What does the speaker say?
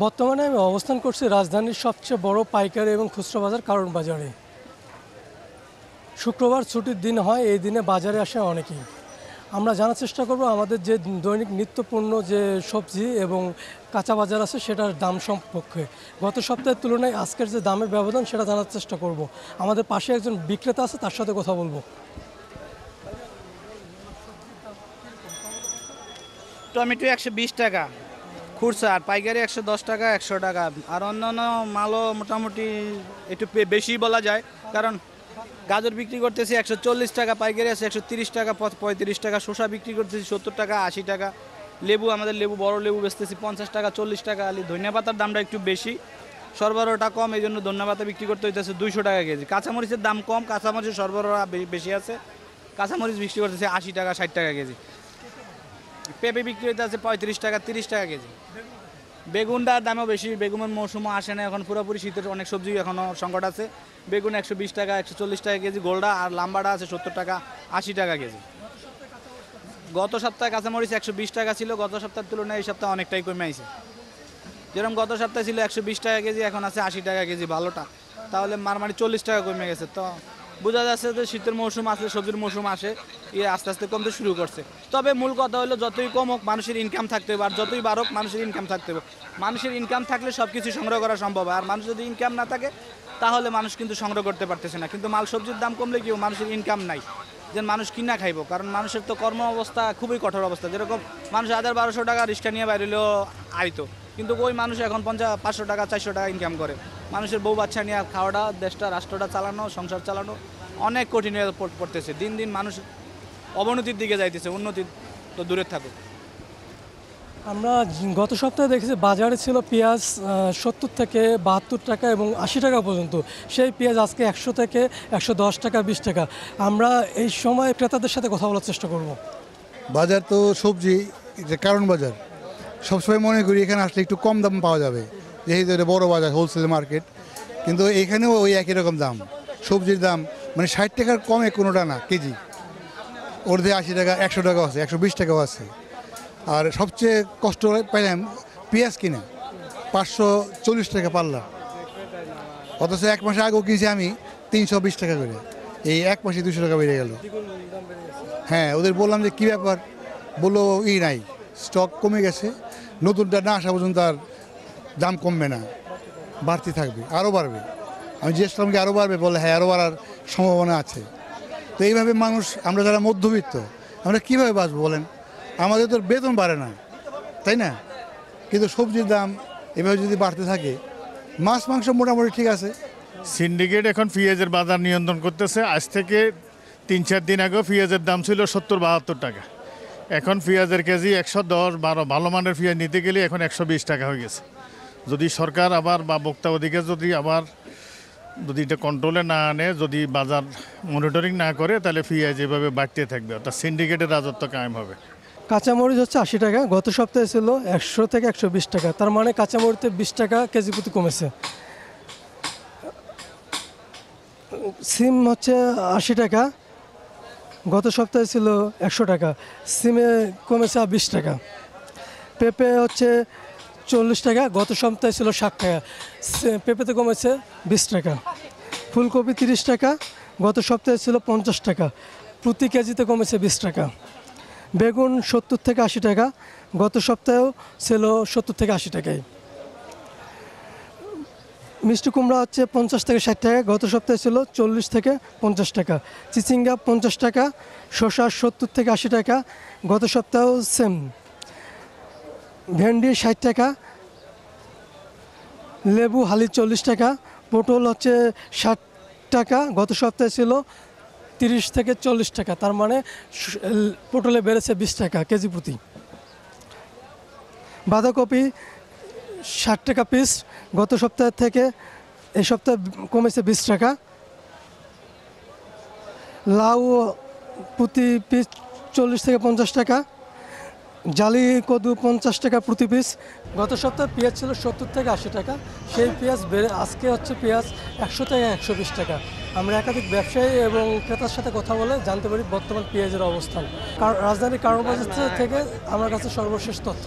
বর্তমানে আমি অবস্থান করছি রাজধানীর সবচেয়ে বড় পাইকারি এবং খুচরা বাজার কারণ বাজারে। শুক্রবার ছুটির দিন হয়, এই দিনে বাজারে আসে অনেকেই। আমরা জানার চেষ্টা করব আমাদের যে দৈনিক নিত্যপণ্য যে সবজি এবং কাঁচা বাজার আছে সেটার দাম সম্পর্কে। গত সপ্তাহের তুলনায় আজকের যে দামের ব্যবধান সেটা জানার চেষ্টা করব। আমাদের পাশে একজন বিক্রেতা আছে, তার সাথে কথা বলবো। টমেটো 120 টাকা খুচরা, আর পাইকারি 110 টাকা, 100 টাকা। আর অন্যান্য মালও মোটামুটি একটু বেশি বলা যায়, কারণ গাজর বিক্রি করতেছি 140 টাকা, পাইকারি আছে 130 টাকা, 35 টাকা। শসা বিক্রি করতেছি 70 টাকা, 80 টাকা। লেবু, আমাদের লেবু বড় লেবু বেচতেছি 50 টাকা, 40 টাকা। ধনিয়া পাতার দামটা একটু বেশি, সরবরাহটা কম, এই জন্য ধনিয়া পাতা বিক্রি করতে হইতেছে 200 টাকা কেজি। কাঁচামরিচের দাম কম, কাঁচামরিচের সরবরাহ বেশি আছে। কাঁচামরিচ বিক্রি করতেছে 80 টাকা, 60 টাকা কেজি। পেঁপে বিক্রি হইতে আছে 35 টাকা, 30 টাকা কেজি। বেগুনটার দামও বেশি, বেগুনের মৌসুমও আসে না এখন, পুরোপুরি শীতের অনেক সবজি এখনও সংকট আছে। বেগুন 120 টাকা, 140 টাকা কেজি গোলটা, আর লাম্বাটা আছে 70 টাকা, 80 টাকা কেজি। গত সপ্তাহে কাঁচামরিচ 120 টাকা ছিল, গত সপ্তাহের তুলনায় এই সপ্তাহে অনেকটাই কমে আইছে। যেরকম গত সপ্তাহে ছিল 120 টাকা কেজি, এখন আছে 80 টাকা কেজি ভালোটা, তাহলে মারমারি 40 টাকা কমে গেছে। তো বোঝা যাচ্ছে যে শীতের মৌসুম আসলে, সবজির মৌসুম আসে, আস্তে আস্তে কমতে শুরু করছে। তবে মূল কথা হলো, যতই কম হোক মানুষের ইনকাম থাকতে হবে, আর যতই বাড়ুক মানুষের ইনকাম থাকতে হবে। মানুষের ইনকাম থাকলে সব কিছু সংগ্রহ করা সম্ভব হয়, আর মানুষ যদি ইনকাম না থাকে তাহলে মানুষ কিন্তু সংগ্রহ করতে পারতেছে না। কিন্তু মাল সবজির দাম কমলে কি মানুষের ইনকাম নাই, যে মানুষ কিনা খাইব, কারণ মানুষের তো কর্ম অবস্থা খুবই কঠোর অবস্থা। যেরকম মানুষ 1000-1200 টাকা রিক্সা নিয়ে বাইরেলেও আইতো, কিন্তু ওই মানুষ এখন 500 টাকা, 400 টাকা ইনকাম করে। মানুষের বউ বাচ্চা নিয়ে খাওয়াটা, দেশটা, রাষ্ট্রটা চালানো, সংসার চালানো অনেক কঠিন হয়ে পড়তেছে। দিন দিন মানুষ অবনতির দিকে যাইতেছে, উন্নতি তো দূরে থাকুক। আমরা গত সপ্তাহে দেখেছি বাজারে ছিল পেঁয়াজ 70 থেকে 72 টাকা এবং 80 টাকা পর্যন্ত। সেই পেঁয়াজ আজকে 100 থেকে 110 টাকা, 20 টাকা। আমরা এই সময় ক্রেতাদের সাথে কথা বলার চেষ্টা করব। বাজার তো সবজি, যে কারণ বাজার, সবসময় মনে করি এখানে আসলে একটু কম দাম পাওয়া যাবে, যেহেতু এটা বড় বাজার, হোলসেল মার্কেট। কিন্তু এখানেও ওই একই রকম দাম, সবজির দাম মানে 60 টাকার কমে কোনোটা না কেজি। ওরদের 80 টাকা, 100 টাকাও আছে, 120 টাকাও আছে। আর সবচেয়ে কষ্ট পাইলাম পেঁয়াজ কিনে 540 টাকা পাল্লা, অথচ এক মাসে আগেও কিনছি আমি 320 টাকা করে। এই এক মাসে 200 টাকা বেড়ে গেল। হ্যাঁ, ওদের বললাম যে কী ব্যাপার, বললো নাই, স্টক কমে গেছে, নতুনটা না আসা পর্যন্ত আর দাম কমবে না, বাড়তি থাকবে, আরও বাড়বে। আমি জিজ্ঞেস করলাম কি আরও বাড়বে, বলে হ্যাঁ আরও বাড়ার সম্ভাবনা আছে। তো এইভাবে মানুষ, আমরা যারা মধ্যবিত্ত, আমরা কীভাবে বাঁচবো বলেন? আমাদের তো বেতন বাড়ে না, তাই না? কিন্তু সবজির দাম এভাবে যদি বাড়তে থাকে, মাছ মাংস মোটামুটি ঠিক আছে। সিন্ডিকেট এখন পেঁয়াজের বাজার নিয়ন্ত্রণ করতেছে। আজ থেকে 3-4 দিন আগেও পেঁয়াজের দাম ছিল 70-72 টাকা। এখন পেঁয়াজের কেজি 110-12, ভালো মানের পেঁয়াজ নিতে গেলে এখন 120 টাকা হয়ে গেছে। যদি সরকার আবার বা বক্তা অধিকার যদি এটা কন্ট্রোলে না আনে, যদি বাজার মনিটরিং না করে, তাহলে পেঁয়াজ এভাবে বাড়তে থাকবে, অর্থাৎ সিন্ডিকেটের রাজত্ব কায়েম হবে। কাঁচামরিচ হচ্ছে 80 টাকা, গত সপ্তাহে ছিল 100 থেকে 120 টাকা। তার মানে কাঁচামরিচে 20 টাকা কেজি প্রতি কমেছে। সিম হচ্ছে 80 টাকা, গত সপ্তাহে ছিল 100 টাকা। সিমে কমেছে 20 টাকা। পেঁপে হচ্ছে 40 টাকা, গত সপ্তাহে ছিল 60 টাকা। পেঁপেতে কমেছে 20 টাকা। ফুলকপি 30 টাকা, গত সপ্তাহে ছিল 50 টাকা, প্রতি কেজিতে কমেছে 20 টাকা। বেগুন 70 থেকে 80 টাকা, গত সপ্তাহেও ছিল 70 থেকে 80 টাকায়। মিষ্টি কুমড়া হচ্ছে 50 থেকে 60 টাকা, গত সপ্তাহে ছিল 40 থেকে 50 টাকা। চিচিঙ্গা 50 টাকা, শসা 70 থেকে 80 টাকা, গত সপ্তাহেও সেম। ভেন্ডি 60 টাকা, লেবু হালি 40 টাকা, পটল হচ্ছে 60 টাকা, গত সপ্তাহে ছিল 30 থেকে 40 টাকা। তার মানে পটলে বেড়েছে 20 টাকা কেজি প্রতি। বাঁধাকপি 60 টাকা পিস, গত সপ্তাহ থেকে এই সপ্তাহে কমেছে 20 টাকা। লাউ প্রতি পিস 40 থেকে 50 টাকা। জালি কদু 50 টাকা প্রতি পিস। গত সপ্তাহে পেঁয়াজ ছিল 70 থেকে 80 টাকা, সেই পেঁয়াজ বেড়ে আজকে হচ্ছে পেঁয়াজ 100 থেকে 120 টাকা। আমরা একাধিক ব্যবসায়ী এবং ক্রেতার সাথে কথা বলে জানতে পারি বর্তমান পেঁয়াজের অবস্থান। রাজধানীর কারণ বাজার থেকে আমার কাছে সর্বশেষ তথ্য।